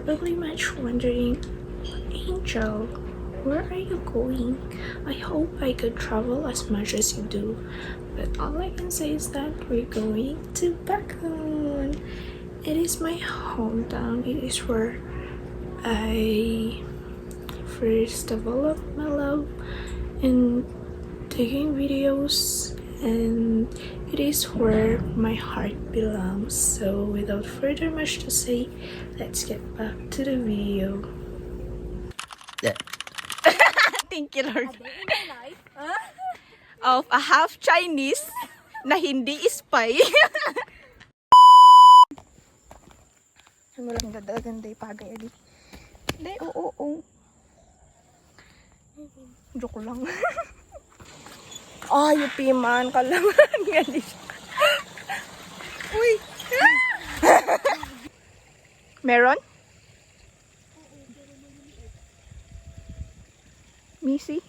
probably much wondering, Angel, where are you going? I hope I could travel as much as you do, but all I can say is that we're going to Bacon. It is my hometown. It is where I first developed my love in taking videos, and it is where my heart belongs. So without further much to say, let's get back to the video. Thank you, Lord. Of a half Chinese na hindi spy. Walang ganda-ganda yung pagay, adi. Hindi, oo. Joke lang. Ay, yung piman ka lang. Uy! Meron? Missy?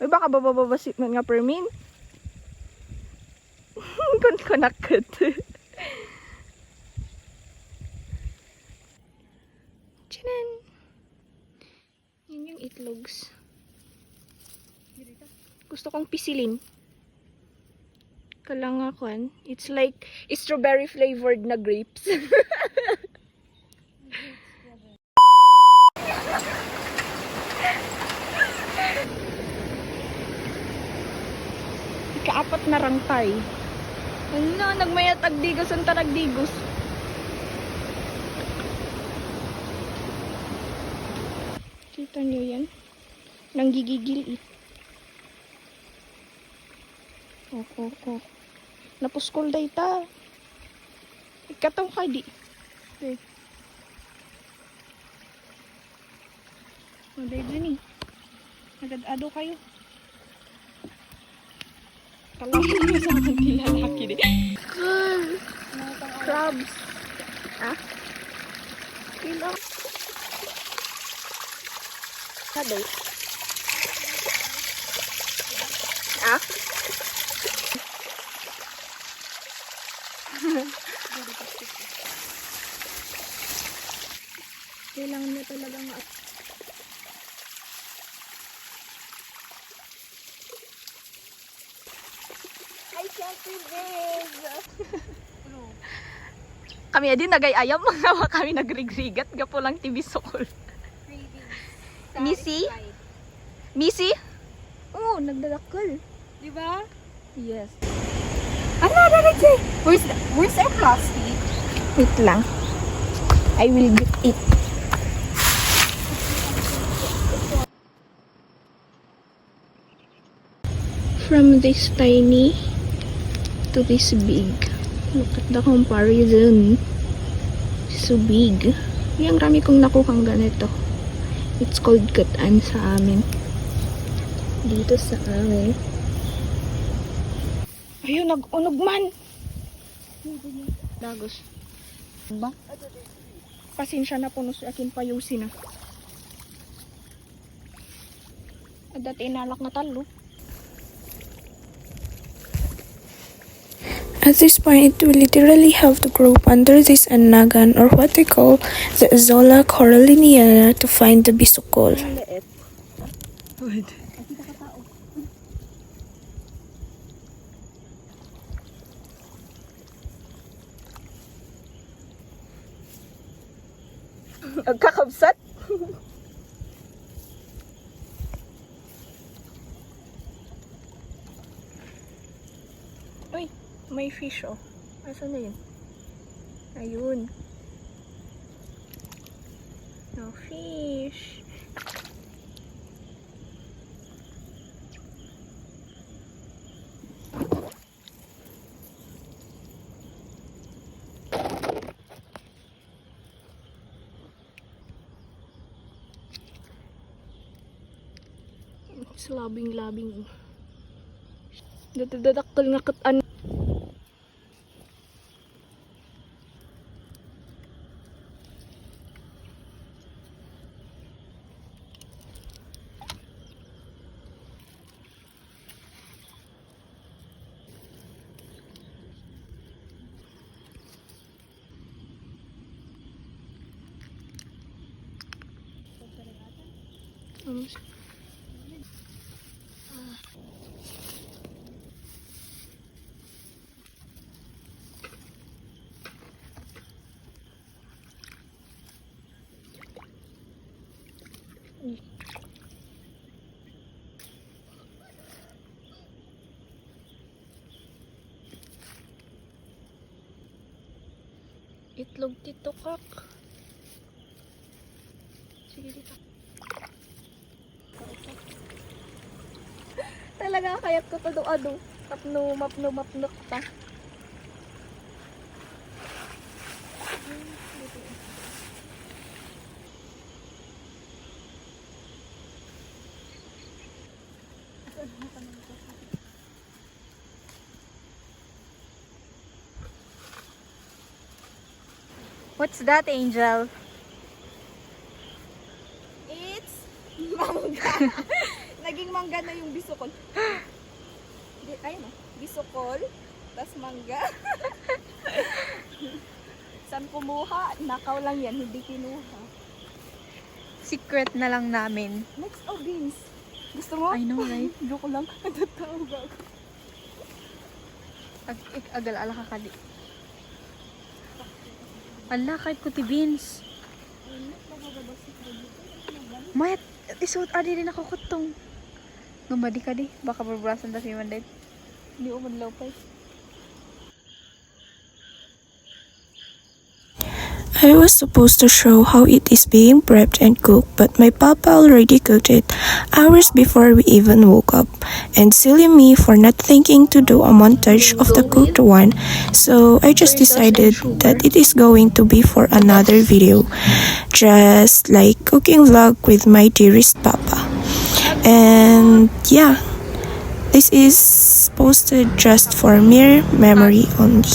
Uy, baka bababasit man nga permin. Kung konakit. Tiyanan! Yan yung itlogs. Gusto kong pisilin. Kalangakan. It's like strawberry flavored na grapes. Ikaapat na rangtay. Ano, nagmayat agdigos ang taragdigos. Kita niyo yan? Nanggigigil eh. Oh. Napuskol day ta. Ikataw ka di. Okay. Maday dyan eh. Nagad-ado kayo. Kalapit mo sa akin tilalaki di. Crabs. Ah? Ilang. Maday. Ah? Kailangan mo talaga nga. I can't do this. Kami din nagay-ayam mga kami nagrigrigat gapo lang tibisokol. Missy? Missy? Oh, nagdadakol. Di ba? Yes. Ano, where's our plastic? Wait lang. I will get it. From this tiny to this big. Look at the comparison. So big. Yung rami kong nakuhang ganito. It's called gatan sa amin. Dito sa amin. Ayun, nag-unog man. Dagos. Ba? Pasensya na po no sa akin payusin na. At dati inalak na talo. At this point, we literally have to grope under this anagan, or what they call the Zola coralliniana, to find the bisukol. Wait. Agkakabsat? Uy, may fish oh. Asan na yun? Ayun. No fish. It's labing-labing. Dadadaktal nga katan. Itlog Tito Kak. Sige dito. Talaga kayat ko to do-ado. Mapno ta. What's that, Angel? It's mangga. Naging mangga na yung bisukol. Ayun o. Bisukol. Tas mangga. Saan kumuha? Nakaw lang yan. Hindi kinuha. Secret na lang namin. Next, beans. Gusto mo? I know, right? Joke lang. Natatawag ako. Agal-ala ka kali. Ala, kahit kuti beans. Mayat, isuot adi rin ako kutong. Gumadi ka di. Baka berburasan ta si Manday. Hindi umadlaw pa eh. I was supposed to show how it is being prepped and cooked, but my papa already cooked it hours before we even woke up. And silly me for not thinking to do a montage of the cooked one, so I just decided that it is going to be for another video, just like cooking vlog with my dearest papa. And yeah, this is posted just for mere memory only.